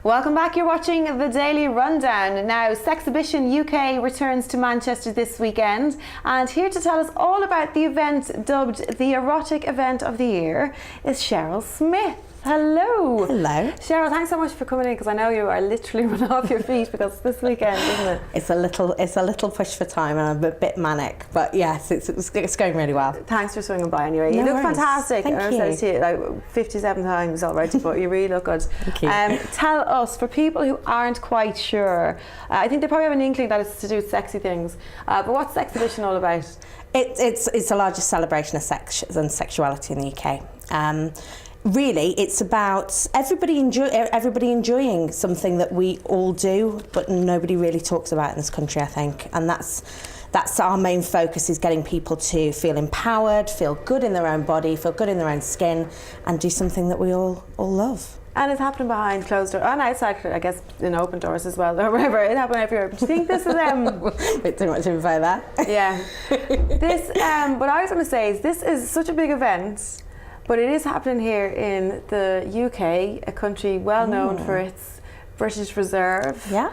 Welcome back. You're watching the Daily Rundown. Now, Sexhibition UK returns to Manchester this weekend, and here to tell us all about the event dubbed the erotic event of the year is Cherly Smith. Hello. Hello. Cheryl, thanks so much for coming in, because I know you are literally run off your feet because it's this weekend, isn't it? It's a little push for time, and I'm a bit manic, but yes, it's going really well. Thanks for swinging by anyway. No You look worries. fantastic. Thank I've you. said it to you like 57 times already, but you really look good. Thank you. Tell us, for people who aren't quite sure, I think they probably have an inkling that it's to do with sexy things, but what's Sexhibition all about? It's the largest celebration of sex and sexuality in the UK. Really, it's about everybody enjoying something that we all do, but nobody really talks about in this country, I think. And that's our main focus, is getting people to feel empowered, feel good in their own body, feel good in their own skin, and do something that we all love. And it's happening behind closed doors, and outside, I guess, in open doors as well, or whatever. It happened everywhere. But do you think this is A bit too much info there. Yeah. This, what I was going to say is, this is such a big event, but it is happening here in the UK, a country well known for its British Reserve. Yeah.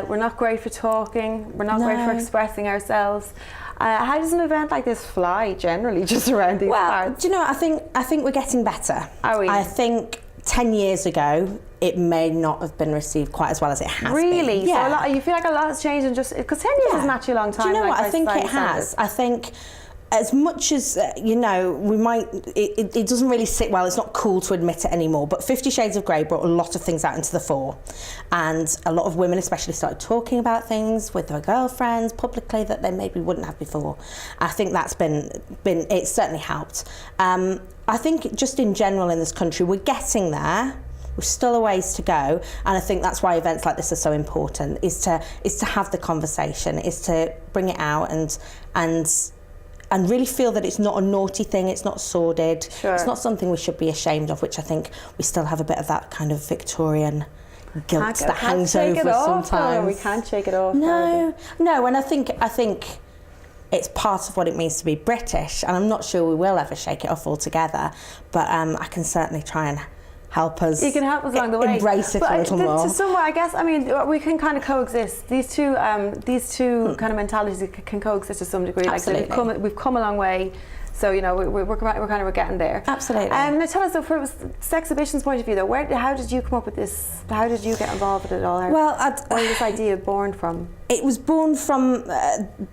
We're not great for talking. We're not great for expressing ourselves. How does an event like this fly generally just around these parts? Do you know, I think we're getting better. Are we? I think 10 years ago, it may not have been received quite as well as it has been. Really? Yeah. So you feel like a lot has changed, and just because 10 years isn't actually a long time. Do you know like what? I think it has. I think as much as, we might, it doesn't really sit well, it's not cool to admit it anymore, but 50 Shades of Grey brought a lot of things out into the fore. And a lot of women especially started talking about things with their girlfriends publicly that they maybe wouldn't have before. I think that's been it's certainly helped. I think just in general in this country, we're getting there. We're still a ways to go, and I think that's why events like this are so important, is to have the conversation, is to bring it out and really feel that it's not a naughty thing, it's not sordid, it's not something we should be ashamed of, which I think we still have a bit of that kind of Victorian guilt that hangs over us sometimes. We can't shake it off. No, and I think it's part of what it means to be British, and I'm not sure we will ever shake it off altogether, but I can certainly try and help us. You can help us along the way. Embrace it a little more. To somewhere, I guess, I mean, we can kind of coexist. These two kind of mentalities can coexist to some degree. Absolutely. Like we've come a long way. So we're kind of getting there. Absolutely. Now tell us, though, from Sexhibition's point of view, though, how did you come up with this? How did you get involved with it all? Well, where was this idea born from? It was born from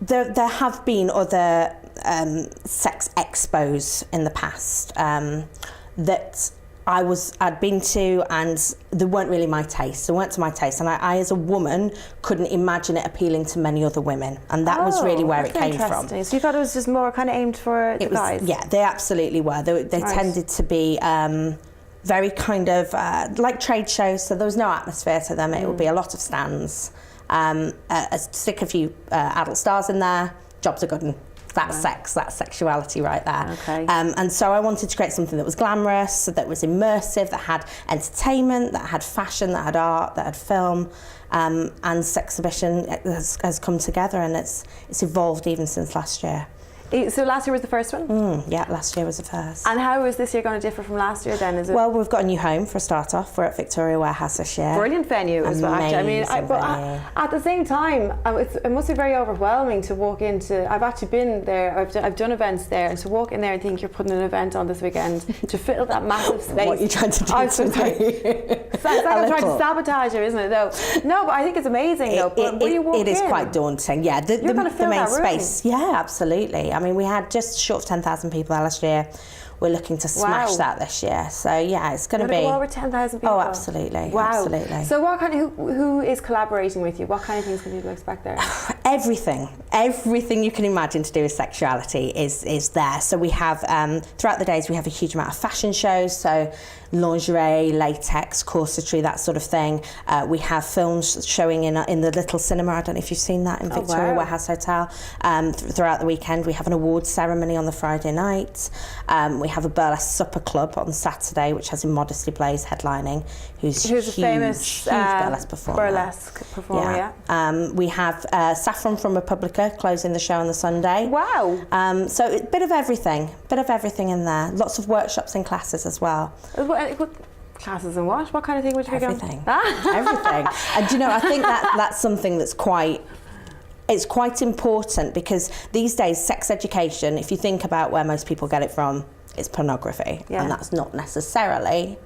there have been other sex expos in the past that I'd been to, and they weren't really my taste. They weren't to my taste, and I as a woman couldn't imagine it appealing to many other women, and that was really where it came from. So you thought it was just more kind of aimed for the guys? Yeah, they absolutely were. They tended to be very kind of like trade shows, so there was no atmosphere to them. It would be a lot of stands, stick a few adult stars in there, jobs are good, and that's sex, that's sexuality right there. Okay. And so I wanted to create something that was glamorous, that was immersive, that had entertainment, that had fashion, that had art, that had film, and Sexhibition has come together, and it's evolved even since last year. So last year was the first one? Yeah, last year was the first. And how is this year going to differ from last year then? Is it? Well, we've got a new home for a start off. We're at Victoria Warehouse this year. Brilliant venue as well, actually. I mean, but at the same time, it must be very overwhelming to walk into. I've actually been there. I've done events there, and to walk in there and think you're putting an event on this weekend to fill that massive space. What are you trying to do? I'm trying to sabotage you, isn't it? Though. No, but I think it's amazing. But when you walk in, it is quite daunting. Yeah, the main space. Yeah, absolutely. I mean, we had just short of 10,000 people there last year. We're looking to smash that this year. So yeah, it's going to be over 10,000 people. Oh, absolutely. Wow. Absolutely. So what kind of who is collaborating with you? What kind of things can people expect there? Everything you can imagine to do with sexuality is there. So we have throughout the days we have a huge amount of fashion shows. So lingerie, latex, corsetry, that sort of thing. We have films showing in the little cinema. I don't know if you've seen that in Victoria Warehouse Hotel. Throughout the weekend, we have an awards ceremony on the Friday night. We have a burlesque supper club on Saturday, which has Immodesty Blaze headlining, who's a famous burlesque performer. Yeah. We have Saffron from Republica closing the show on the Sunday. Wow. So a bit of everything in there. Lots of workshops and classes as well. Classes in what? What kind of thing would you be going? Everything. Everything. And you know, I think that's something that's quite important, because these days sex education, if you think about where most people get it from, it's pornography. Yeah. And that's not necessarily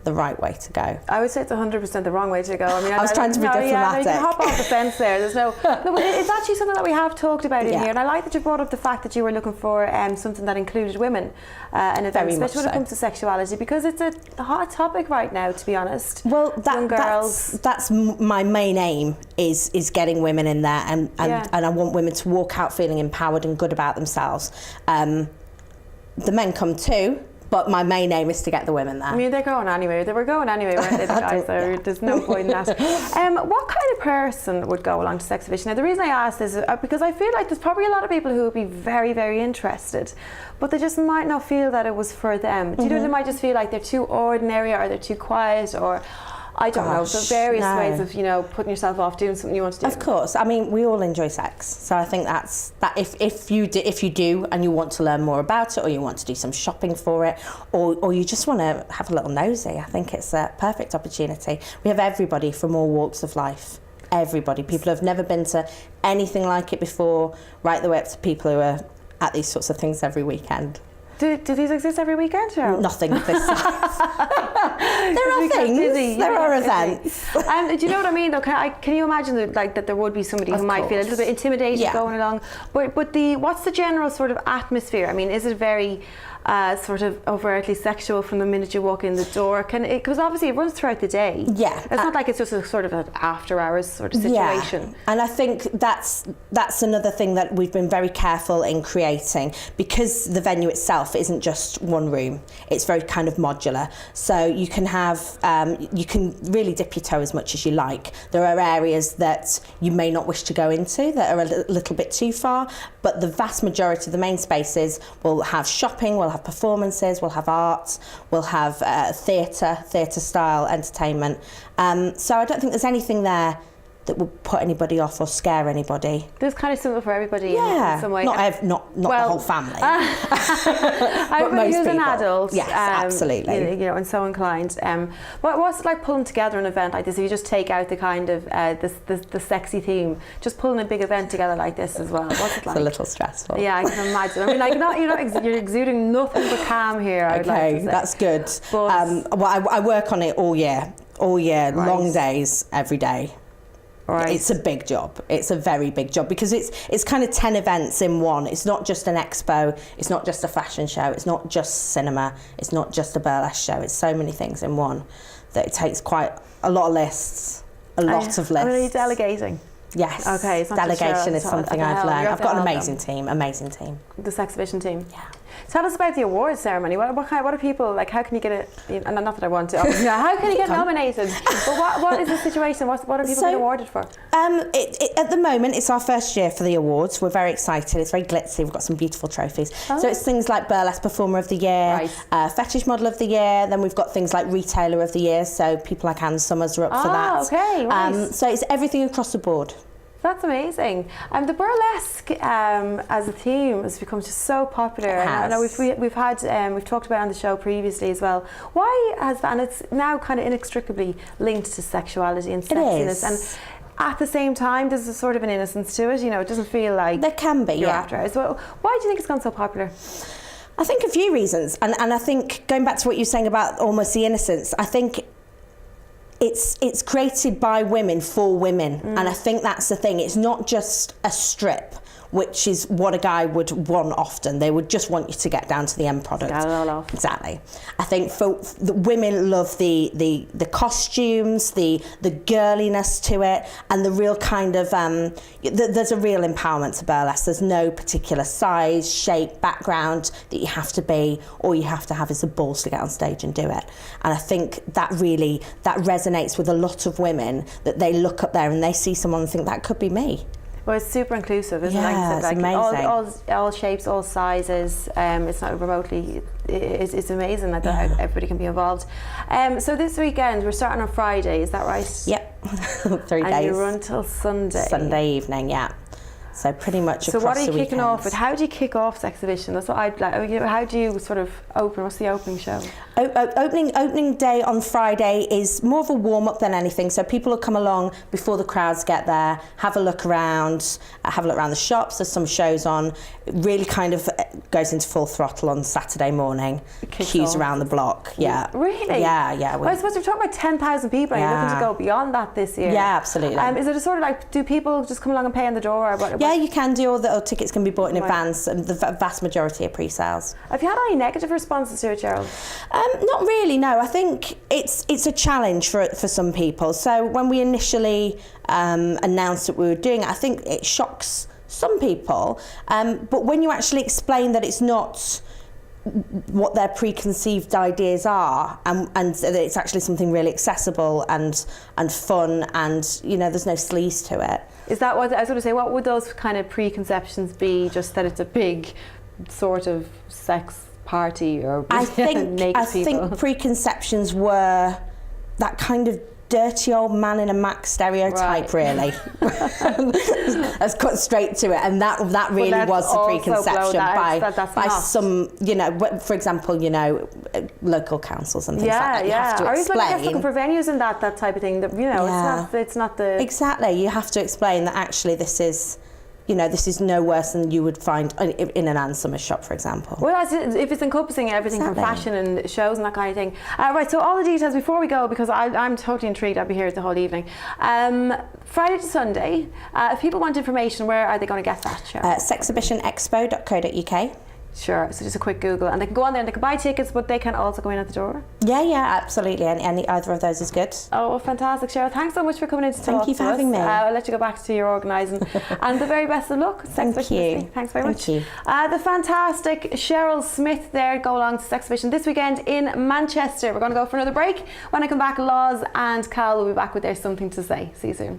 the right way to go. I would say it's 100% the wrong way to go. I mean, I was trying to be diplomatic. Yeah, no, you can hop off the fence there. There's no, it's actually something that we have talked about in here, and I like that you brought up the fact that you were looking for something that included women, an event, especially when it comes to sexuality, because it's a hot topic right now, to be honest. Well, young girls. That's my main aim is getting women in there, and I want women to walk out feeling empowered and good about themselves. The men come too. But my main aim is to get the women there. I mean, they're going anyway. They were going anyway, weren't they, the guys? So there's no point in that. What kind of person would go along to Sexhibition? Now, the reason I ask this is because I feel like there's probably a lot of people who would be very, very interested, but they just might not feel that it was for them. Do you know, they might just feel like they're too ordinary, or they're too quiet, or I don't know, so various ways of, you know, putting yourself off doing something you want to do. Of course. I mean, we all enjoy sex. So I think that if you do and you want to learn more about it, or you want to do some shopping for it, or you just want to have a little nosy, I think it's a perfect opportunity. We have everybody from all walks of life. Everybody. People who have never been to anything like it before, right the way up to people who are at these sorts of things every weekend. Do these exist every weekend, Cheryl? Nothing of this size. There are things. There are events. Do you know what I mean? Though, can you imagine that there would be somebody who might feel a little bit intimidated going along? But what's the general sort of atmosphere? I mean, is it very sort of overtly sexual from the minute you walk in the door? Because obviously it runs throughout the day. Yeah. It's not like it's just a sort of an after hours sort of situation. Yeah. And I think that's another thing that we've been very careful in creating, because the venue itself isn't just one room. It's very kind of modular. So you can have, you can really dip your toe as much as you like. There are areas that you may not wish to go into that are a little bit too far, but the vast majority of the main spaces will have shopping, will have performances, we'll have art, we'll have theatre style entertainment. So I don't think there's anything there that would put anybody off or scare anybody. There's kind of something for everybody in some way. Not the whole family. Everybody who's an adult. Yes, absolutely. You know, and so inclined. What's it like pulling together an event like this? If you just take out the kind of the sexy theme, just pulling a big event together like this as well. What's it like? It's a little stressful. Yeah, I can imagine. I mean, like you're exuding nothing but calm here. I would like to say. That's good. But, I work on it all year, right. Long days, every day. Right. It's a big job. It's a very big job, because it's kind of 10 events in one. It's not just an expo. It's not just a fashion show. It's not just cinema. It's not just a burlesque show. It's so many things in one that it takes quite a lot of lists, of lists. Are you delegating? Yes. Okay. It's not delegation is something I've learned. I've got an amazing team. The Sexhibition team. Yeah. Tell us about the awards ceremony. What are people like? How can you get it? And not that I want to. Obviously, how can you get nominated? But what is the situation? What are people getting awarded for? At the moment, it's our first year for the awards. We're very excited. It's very glitzy. We've got some beautiful trophies. So it's things like Burlesque Performer of the Year, Fetish Model of the Year. Then we've got things like Retailer of the Year. So people like Anne Summers are up for that. Okay. Nice. So it's everything across the board. That's amazing. The burlesque as a theme has become just so popular. I know we've talked about it on the show previously as well. Why has that? And it's now kind of inextricably linked to sexuality and sexiness. And at the same time, there's a sort of an innocence to it. You know, it doesn't feel like there can be. You're after hours. Well, why do you think it's gone so popular? I think a few reasons, and I think going back to what you were saying about almost the innocence, I think it's created by women for women, and I think that's the thing. It's not just a strip, which is what a guy would want often. They would just want you to get down to the end product. Get it all off. Exactly. I think for the women love the costumes, the girliness to it, and the real kind of there's a real empowerment to burlesque. There's no particular size, shape, background that you have to be. All you have to have is the balls to get on stage and do it. And I think that resonates with a lot of women, that they look up there and they see someone and think that could be me. Well, it's super inclusive, isn't it? Yeah, like it's amazing. All shapes, all sizes. It's not remotely. It's amazing that everybody can be involved. So this weekend we're starting on Friday. Is that right? Yep. 3 days. And you run till Sunday. Sunday evening, yeah. So pretty much So across what are you the kicking off weekends. with? How do you kick off Sexhibition? That's what I'd like. How do you sort of open? What's the opening show? Opening day on Friday is more of a warm-up than anything. So people will come along before the crowds get there, have a look around the shops. There's some shows on. It really kind of goes into full throttle on Saturday morning. Queues around the block. Yeah. Really? Yeah. Well, I suppose we're talking about 10,000 people. Are you looking to go beyond that this year? Yeah, absolutely. Is it a sort of like, do people just come along and pay on the door? Or what? Yeah, you can do. All the tickets can be bought in advance, and the vast majority are pre-sales. Have you had any negative responses to it, Cheryl? Not really, no. I think it's a challenge for some people. So when we initially announced that we were doing it, I think it shocks some people. But when you actually explain that it's not what their preconceived ideas are, and that it's actually something really accessible and fun, and there's no sleaze to it. Is that what I was going to say? What would those kind of preconceptions be? Just that it's a big sort of sex party, or I think preconceptions were that kind of dirty old man in a Mac stereotype, really. Let's cut straight to it, and that really was the preconception by some, for example, local councils and things like that. You have to explain. Or looking for venues and that type of thing. That it's not the exactly. You have to explain that actually this is. This is no worse than you would find in an Ann Summers shop, for example. Well, if it's encompassing everything from fashion and shows and that kind of thing. Right, so all the details before we go, because I'm totally intrigued. I'll be here the whole evening. Friday to Sunday, if people want information, where are they going to get that, Cheryl? Sexhibitionexpo.co.uk. Sure, so just a quick Google, and they can go on there and they can buy tickets, but they can also go in at the door. Yeah, absolutely. Any either of those is good. Oh, well, fantastic, Cheryl. Thanks so much for coming in to talk to us. Thank you for having me. I'll let you go back to your organising, and the very best of luck. Thank you. Thanks very much. Thank you. The fantastic Cherly Smith there go along to Sexhibition this weekend in Manchester. We're going to go for another break. When I come back, Loz and Cal will be back with their Something to Say. See you soon.